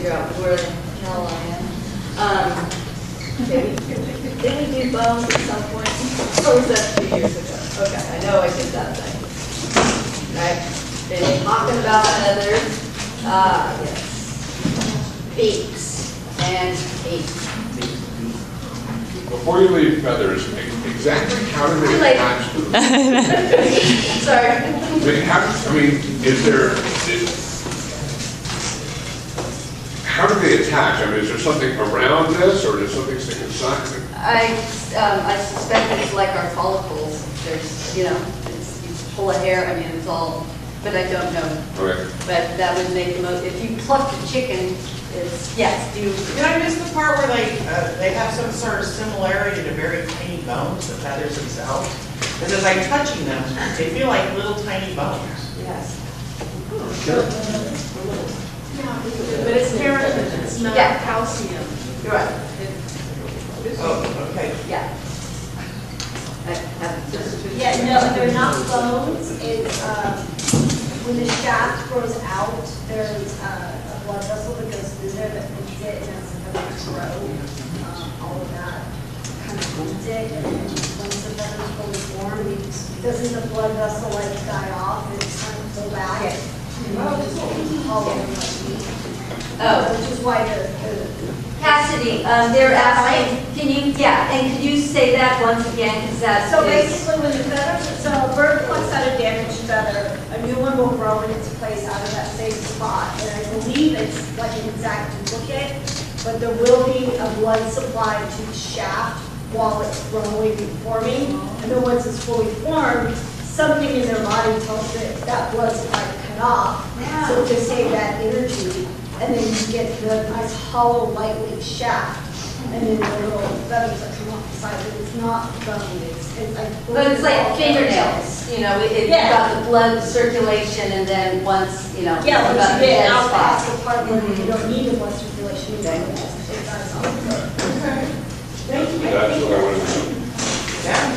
figure out where the hell I am. Did we do bones at some point? Or was that 2 years ago? Okay, I know I did that thing. Right? Been talking about feathers. Yes. Beaks and beaks. Before you leave feathers, exactly how do they attach to them? Sorry. How do they attach? I mean, is there something around this, or does something stick inside? I suspect it's like our follicles. There's, you pull a hair. I mean, it's all, but I don't know. Okay. But that would make the most. If you pluck the chicken, it's yes. Did I miss the part where they have some sort of similarity to very tiny bones, the feathers themselves? Because as I'm touching them, they feel like little tiny bones. Yes. But it's keratin, it's not calcium. You're right. Oh, okay. Yeah. Yeah, no, they're not bones. It's when the shaft grows out, there's a blood vessel that goes through there that feeds it, and as the feathers grow, all of that kind of feeds it. And then once the feathers fully form, doesn't the blood vessel like die off and it's kind of pull back? Yeah. All over the Oh, which is why the Cassidy, they're asking, and could you say that once again, because that's. So basically, when the feathers, so a bird plucks out a damaged feather, a new one will grow in its place out of that same spot. And I believe it's like an exact duplicate, but there will be a blood supply to the shaft while it's growing and forming. And then once it's fully formed, something in their body tells it that blood supply to cut off. Yeah. So to save that energy, and then you get the nice hollow, lightweight shaft. And then the little feathers that come off the side, but it's not bone, But it's like fingernails, you've got the blood circulation, and then once, Yeah, you've got once the you dead get out spot. past the part where you don't need the blood circulation, you don't. It dies off. Thank you. That's what I wanted to know. Yeah.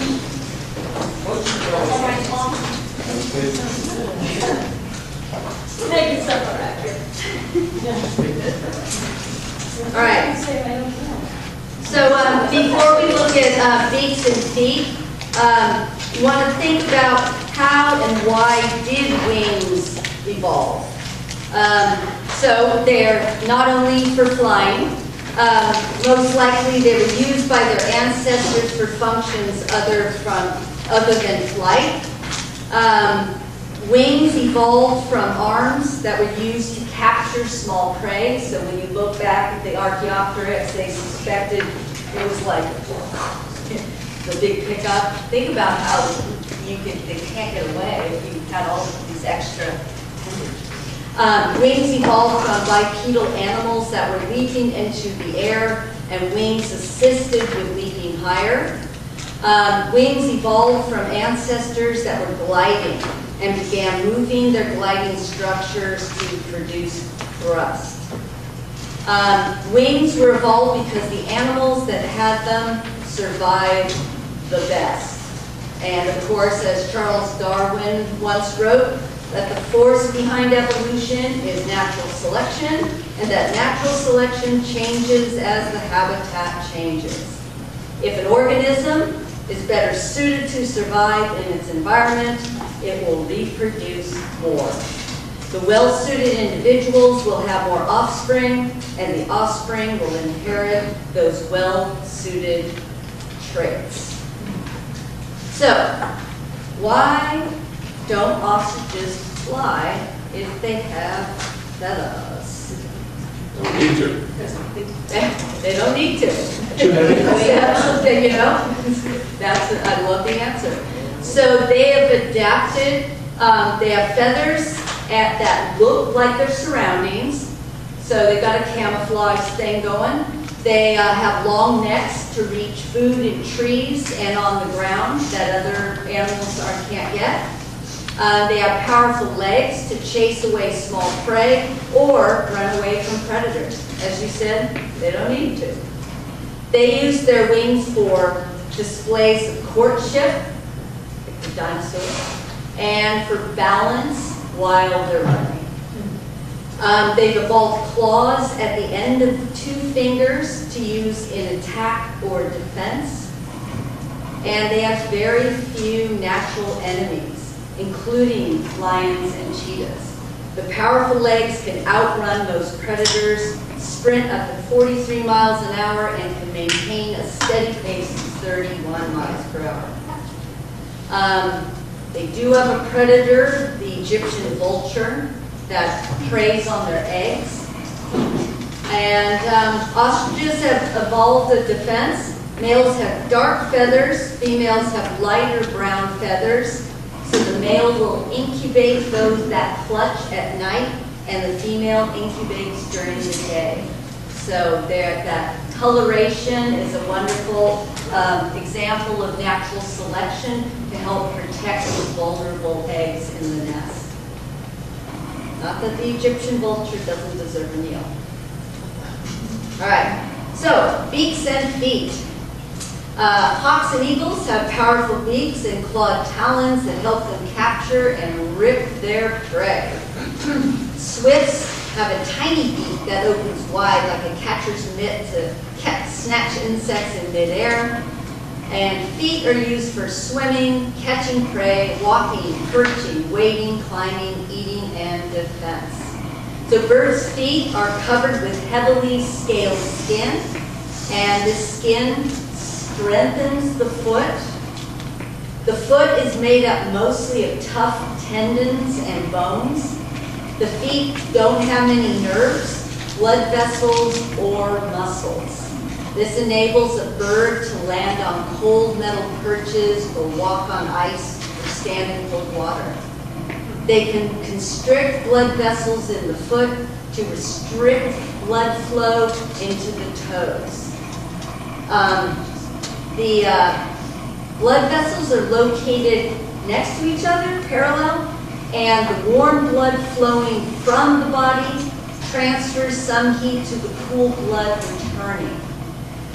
Motion to All go. right, Mom. Making stuff up back here. All right. So before we look at beaks and feet, you want to think about how and why did wings evolve. So they're not only for flying, most likely they were used by their ancestors for functions other than flight. Wings evolved from arms that were used to capture small prey. So when you look back at the Archaeopteryx, they suspected it was like the big pickup. Think about how they can't get away if you had all of these extra appendage. Wings evolved from bipedal animals that were leaping into the air, and wings assisted with leaping higher. Wings evolved from ancestors that were gliding and began moving their gliding structures to produce thrust. Wings were evolved because the animals that had them survived the best. And of course, as Charles Darwin once wrote, that the force behind evolution is natural selection, and that natural selection changes as the habitat changes. If an organism is better suited to survive in its environment, it will reproduce more. The well-suited individuals will have more offspring, and the offspring will inherit those well-suited traits. So, why don't ostriches fly if they have feathers? Don't need to. They don't need to. Too heavy. We have something, I love the answer. So they have adapted, they have feathers that look like their surroundings. So they've got a camouflage thing going. They have long necks to reach food in trees and on the ground that other animals can't get. They have powerful legs to chase away small prey or run away from predators. As you said, they don't need to. They use their wings for displays of courtship, like the dinosaurs, and for balance while they're running. They've evolved claws at the end of 2 fingers to use in attack or defense. And they have very few natural enemies, including lions and cheetahs. The powerful legs can outrun most predators, sprint up to 43 miles an hour, and can maintain a steady pace of 31 miles per hour. They do have a predator, the Egyptian vulture, that preys on their eggs. And ostriches have evolved a defense. Males have dark feathers, females have lighter brown feathers. So the male will incubate those that clutch at night, and the female incubates during the day. So that coloration is a wonderful example of natural selection to help protect those vulnerable eggs in the nest. Not that the Egyptian vulture doesn't deserve a meal. All right, so beaks and feet. Hawks and eagles have powerful beaks and clawed talons that help them capture and rip their prey. Swifts have a tiny beak that opens wide like a catcher's mitt to snatch insects in midair. And feet are used for swimming, catching prey, walking, perching, wading, climbing, eating, and defense. So birds' feet are covered with heavily scaled skin, and this skin strengthens the foot. The foot is made up mostly of tough tendons and bones. The feet don't have many nerves, blood vessels, or muscles. This enables a bird to land on cold metal perches or walk on ice or stand in cold water. They can constrict blood vessels in the foot to restrict blood flow into the toes. The blood vessels are located next to each other, parallel, and the warm blood flowing from the body transfers some heat to the cool blood returning.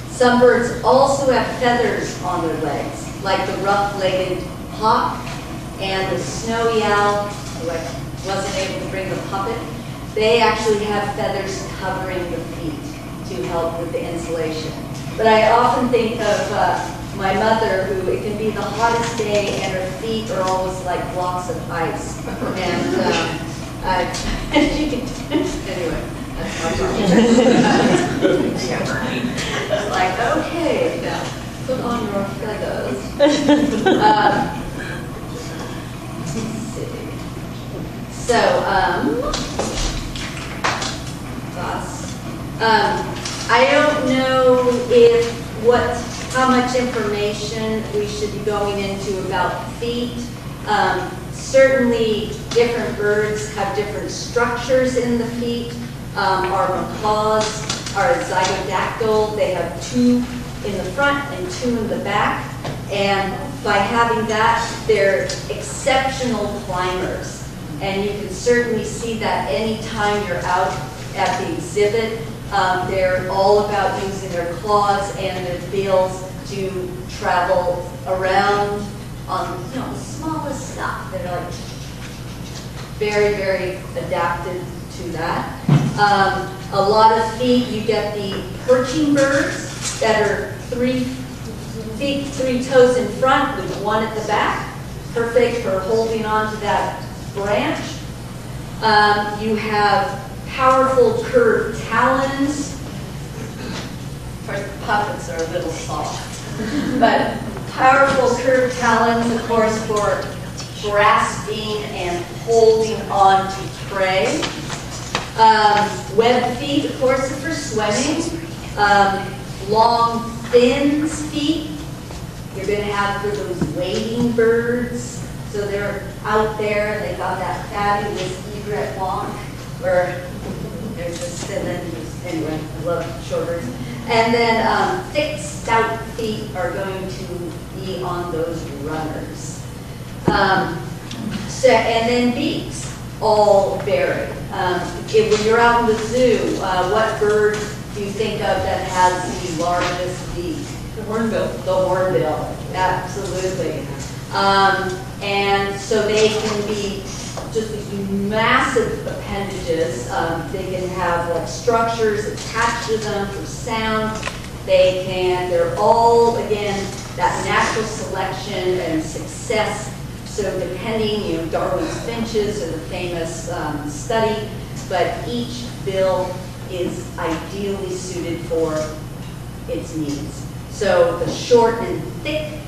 Some birds also have feathers on their legs, like the rough-legged hawk and the snowy owl, who I wasn't able to bring the puppet. They actually have feathers covering the feet to help with the insulation. But I often think of my mother, who it can be the hottest day and her feet are always like blocks of ice. And anyway, that's my problem. It's like, okay, now put on your feathers. Let's see. So, I don't know how much information we should be going into about feet. Certainly, different birds have different structures in the feet. Our macaws are zygodactyl. They have 2 in the front and 2 in the back. And by having that, they're exceptional climbers. And you can certainly see that anytime you're out at the exhibit. They're all about using their claws and their bills to travel around on the smallest stuff. They're like very, very adapted to that. A lot of feet, you get the perching birds that are 3 feet, 3 toes in front with 1 at the back. Perfect for holding on to that branch. You have powerful curved talons. Of course, the puppets are a little soft. But powerful curved talons, of course, for grasping and holding on to prey. Web feet, of course, are for swimming. Long, thin feet, you're going to have for those wading birds. So they're out there, they got that fabulous egret walk, where they're just thin, anyway, I love short birds. And then thick, stout feet are going to be on those runners. And then beaks all vary. When you're out in the zoo, what bird do you think of that has the largest beak? The hornbill. The hornbill, absolutely. And so they can be just these massive appendages. They can have like structures attached to them for sound. They're all, again, that natural selection and success. So depending, Darwin's finches are the famous study, but each bill is ideally suited for its needs. So the short and thick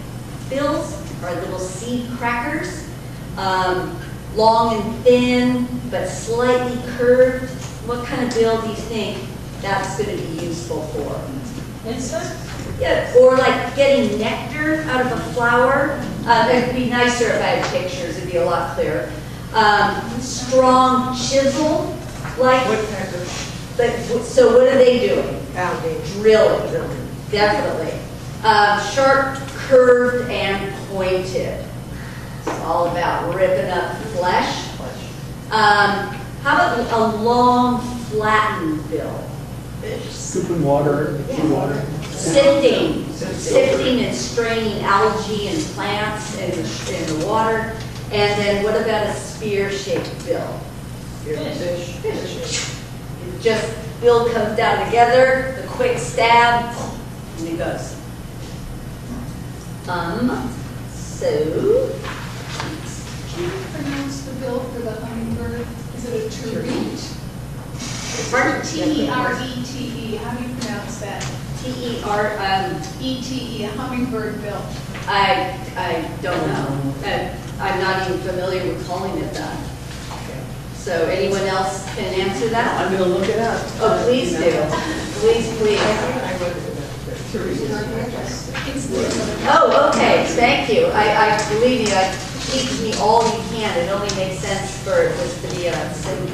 bills are little seed crackers. Long and thin, but slightly curved. What kind of bill do you think that's going to be useful for? Insect? Yeah, or like getting nectar out of a flower. It'd be nicer if I had pictures, it'd be a lot clearer. Strong chisel, like, so what are they doing? Drilling, definitely. Sharp, curved, and pointed. It's all about ripping up flesh. How about a long, flattened bill? Scooping water, water. Sifting and straining algae and plants in the water. And then what about a spear-shaped bill? Fish. Just bill comes down together, the quick stab, and it goes. So. Can you pronounce the bill for the hummingbird? Is it a terete? T-E-R-E-T-E. How do you pronounce that? T-E-R-E-T-E, a hummingbird bill. I don't know. I'm not even familiar with calling it that. So anyone else can answer that? I'm gonna look it up. Oh, please do. Please. Oh, okay, thank you. I believe you, teach me all you can. It only makes sense for this to be a simple.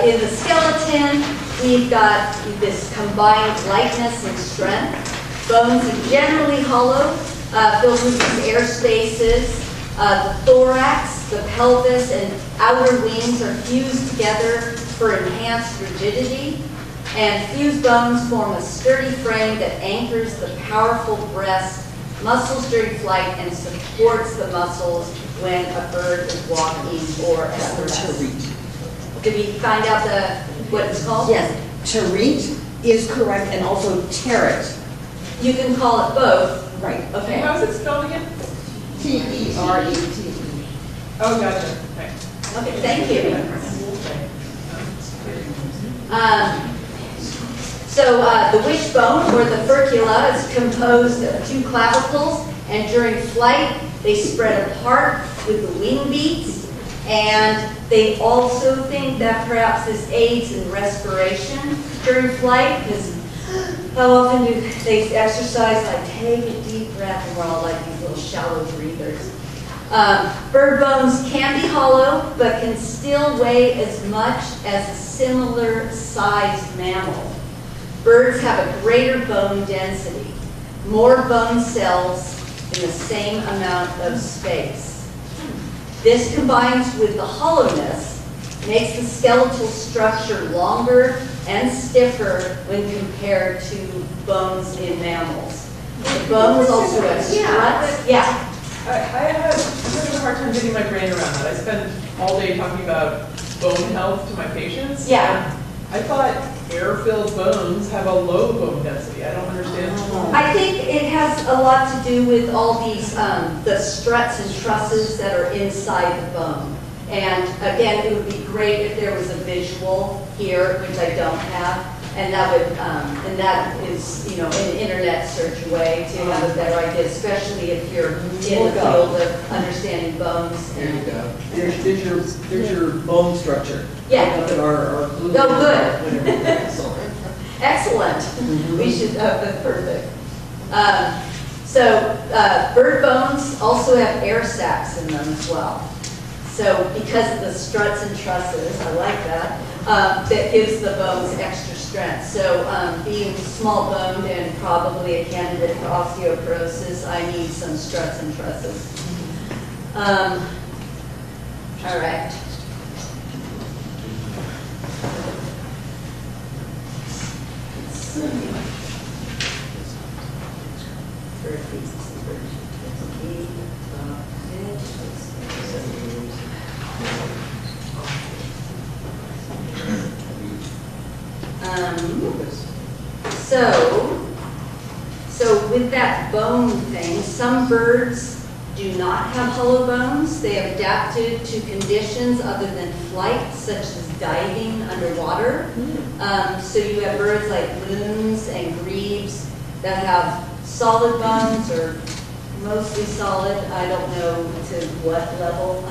In the skeleton, we've got this combined lightness and strength. Bones are generally hollow, filled with these air spaces. The thorax, the pelvis, and outer wings are fused together for enhanced rigidity. And fused bones form a sturdy frame that anchors the powerful breast muscles during flight and supports the muscles when a bird is walking or at rest. Did we find out what it's called? Yes, terete is correct, and also terete. You can call it both. Right. Okay. How is it spelled again? T-E-R-E-T-E. Oh, gotcha. Okay. Okay, thank you. The wishbone, or the furcula, is composed of two clavicles, and during flight, they spread apart with the wing beats, and they also think that perhaps this aids in respiration during flight, because how often do they exercise, like take a deep breath, and we're all like these little shallow breathers. Bird bones can be hollow, but can still weigh as much as a similar sized mammal. Birds have a greater bone density, more bone cells in the same amount of space. This combines with the hollowness, makes the skeletal structure longer and stiffer when compared to bones in mammals. The bones also have struts. Yeah. I have such a hard time getting my brain around that. I spend all day talking about bone health to my patients. Yeah. I thought air-filled bones have a low bone density. I don't understand. I think it has a lot to do with all these, the struts and trusses that are inside the bone. And again, it would be great if there was a visual here, which I don't have. And that would, and that is, an internet search way to have a better idea, especially if you're in the field of understanding bones. There you go. There's your bone structure. Yeah. Look at our glue. Oh, good. Excellent. We should, that's perfect. Bird bones also have air sacs in them as well. So because of the struts and trusses, I like that, that gives the bones extra strength. So being small boned and probably a candidate for osteoporosis, I need some struts and trusses. All right. So with that bone thing, some birds do not have hollow bones. They have adapted to conditions other than flight, such as diving underwater. So you have birds like loons and grebes that have solid bones or mostly solid, I don't know to what level,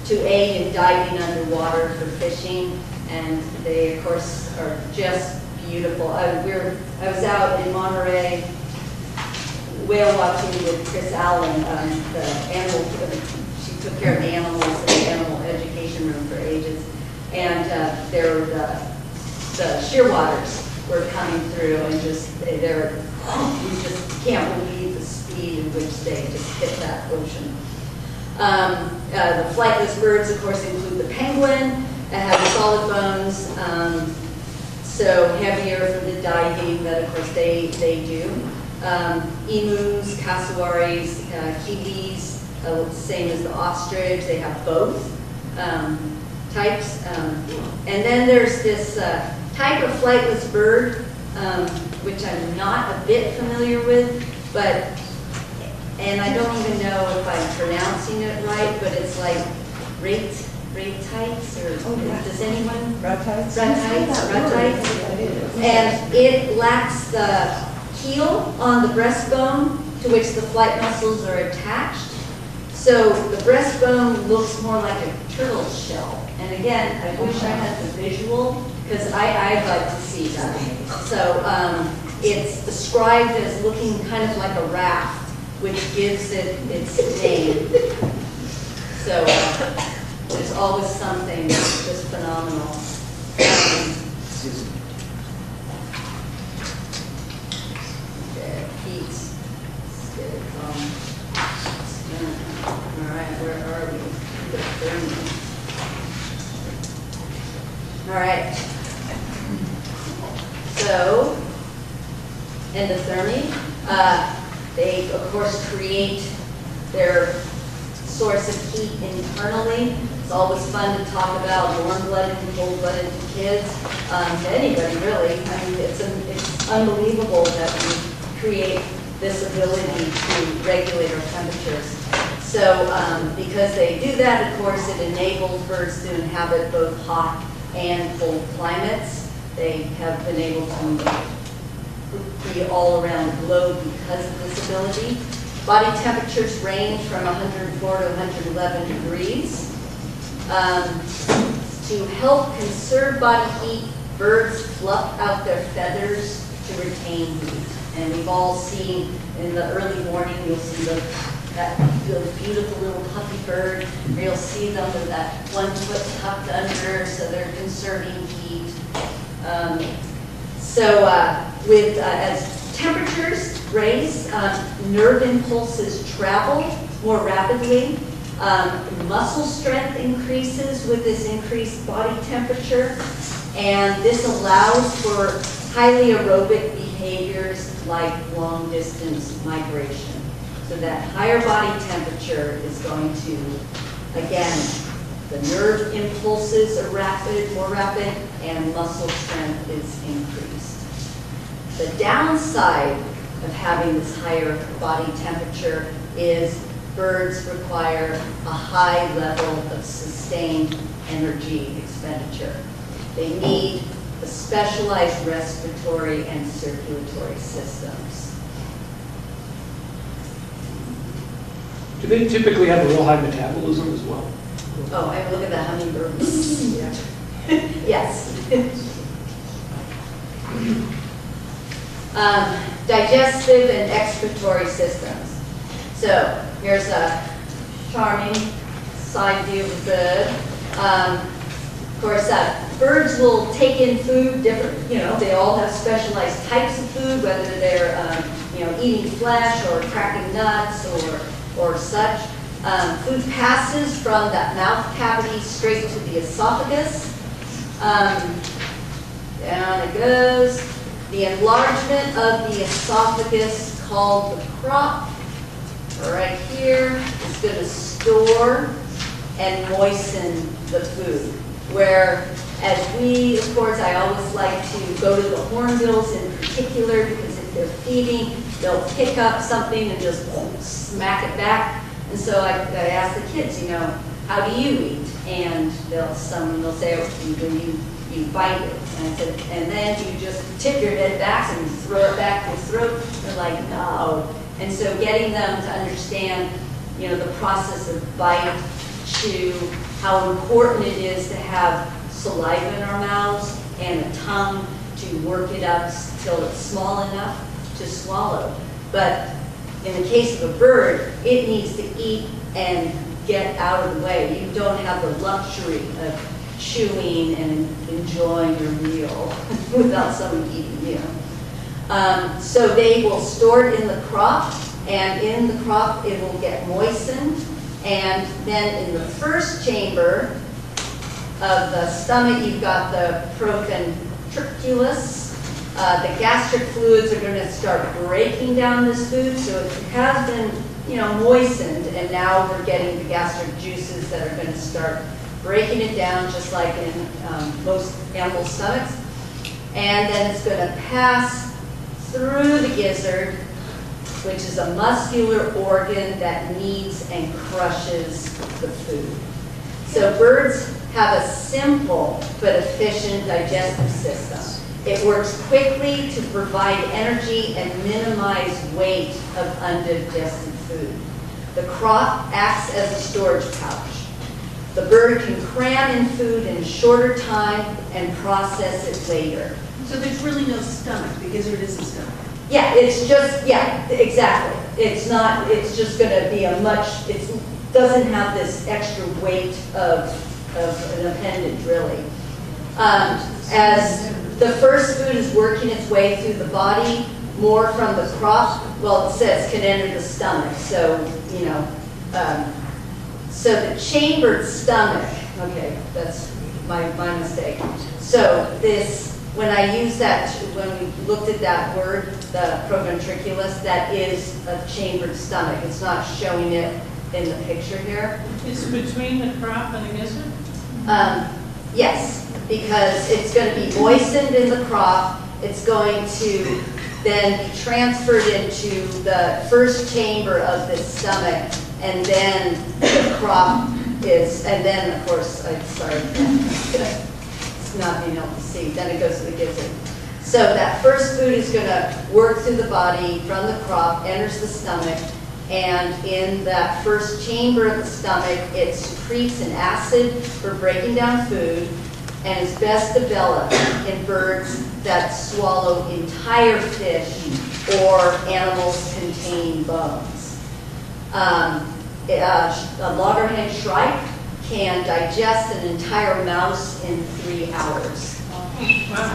to aid in diving underwater for fishing. And they, of course, are just beautiful. I was out in Monterey whale watching with Chris Allen, the animal, she took care of the animals in the animal education room for ages. And there were the shearwaters were coming through and you just can't believe the speed in which they just hit that ocean. The flightless birds, of course, include the penguin that have solid bones, so heavier for the diving, but of course they do. Emus, cassowaries, kiwis, same as the ostrich, they have both types. And then there's this type of flightless bird, which I'm not a bit familiar with, and I don't even know if I'm pronouncing it right, but it's like ratites, or does anyone? Ratites? Ratites. And it lacks the heel on the breastbone to which the flight muscles are attached. So the breastbone looks more like a turtle shell. And again, I wish I had the visual, because I'd like to see that. So it's described as looking kind of like a raft, which gives it its name. So there's always something just phenomenal. All right, where are we? All right. So, endothermy. They, of course, create their source of heat internally. It's always fun to talk about warm-blooded and cold-blooded kids, to anybody really. I mean, it's unbelievable that we create this ability to regulate our temperatures. So because they do that, of course, it enables birds to inhabit both hot and cold climates. They have been able to be all around the globe because of this ability. Body temperatures range from 104 to 111 degrees. To help conserve body heat, birds fluff out their feathers to retain heat. And we've all seen in the early morning, you'll see that beautiful little puppy bird, or you'll see them with that one foot tucked under, so they're conserving heat. As temperatures raise, nerve impulses travel more rapidly. Muscle strength increases with this increased body temperature, and this allows for highly aerobic behaviors like long distance migration. So that higher body temperature is going to, again, the nerve impulses are more rapid, and muscle strength is increased. The downside of having this higher body temperature is birds require a high level of sustained energy expenditure. They need the specialized respiratory and circulatory systems. Do they typically have a real high metabolism as well? Oh, and look at the hummingbirds. Yeah. Yes. Digestive and excretory systems. So here's a charming side view of a bird. Of course, birds will take in food different, they all have specialized types of food, whether they're, eating flesh or cracking nuts or such. Food passes from that mouth cavity straight to the esophagus. Down it goes. The enlargement of the esophagus, called the crop, right here, is going to store and moisten the food. Where as we, of course, I always like to go to the hornbills in particular, because if they're feeding, they'll pick up something and just smack it back. And so I ask the kids, you know, how do you eat? And they'll say, oh, you bite it. And I said, and then you just tip your head back and you throw it back in your throat. They're like, no. And so getting them to understand, you know, the process of bite, chew, how important it is to have saliva in our mouths and a tongue to work it up till it's small enough to swallow. But in the case of a bird, it needs to eat and get out of the way. You don't have the luxury of chewing and enjoying your meal without someone eating you. So they will store it in the crop, and in the crop it will get moistened, and then in the first chamber of the stomach you've got the procontriculus. The gastric fluids are going to start breaking down this food, so it has been, you know, moistened, and now we're getting the gastric juices that are going to start breaking it down, just like in most animal stomachs. And then it's going to pass through the gizzard, which is a muscular organ that kneads and crushes the food. So birds have a simple but efficient digestive system. It works quickly to provide energy and minimize weight of undigested food. The crop acts as a storage pouch. The bird can cram in food in a shorter time and process it later. So there's really no stomach, because there isn't stomach. Yeah, it's just, yeah, exactly. It's not, it's just going to be a much, it doesn't have this extra weight of an appendage, really. As the first food is working its way through the body, more from the crop, well, it says can enter the stomach. So, you know, so the chambered stomach, okay, that's my mistake. So this, when I use that, when we looked at that word, the procontriculus, that is a chambered stomach. It's not showing it in the picture here. It's between the crop and the gizzard? Yes, because it's going to be moistened in the crop. It's going to then be transferred into the first chamber of the stomach, and then the crop is, and then, of course, I'm sorry, it's not being able to see, then it goes to the gizzard. So that first food is going to work through the body from the crop, enters the stomach, and in that first chamber of the stomach, it secretes an acid for breaking down food, and is best developed in birds that swallow entire fish or animals containing bones. A loggerhead shrike can digest an entire mouse in 3 hours. Wow.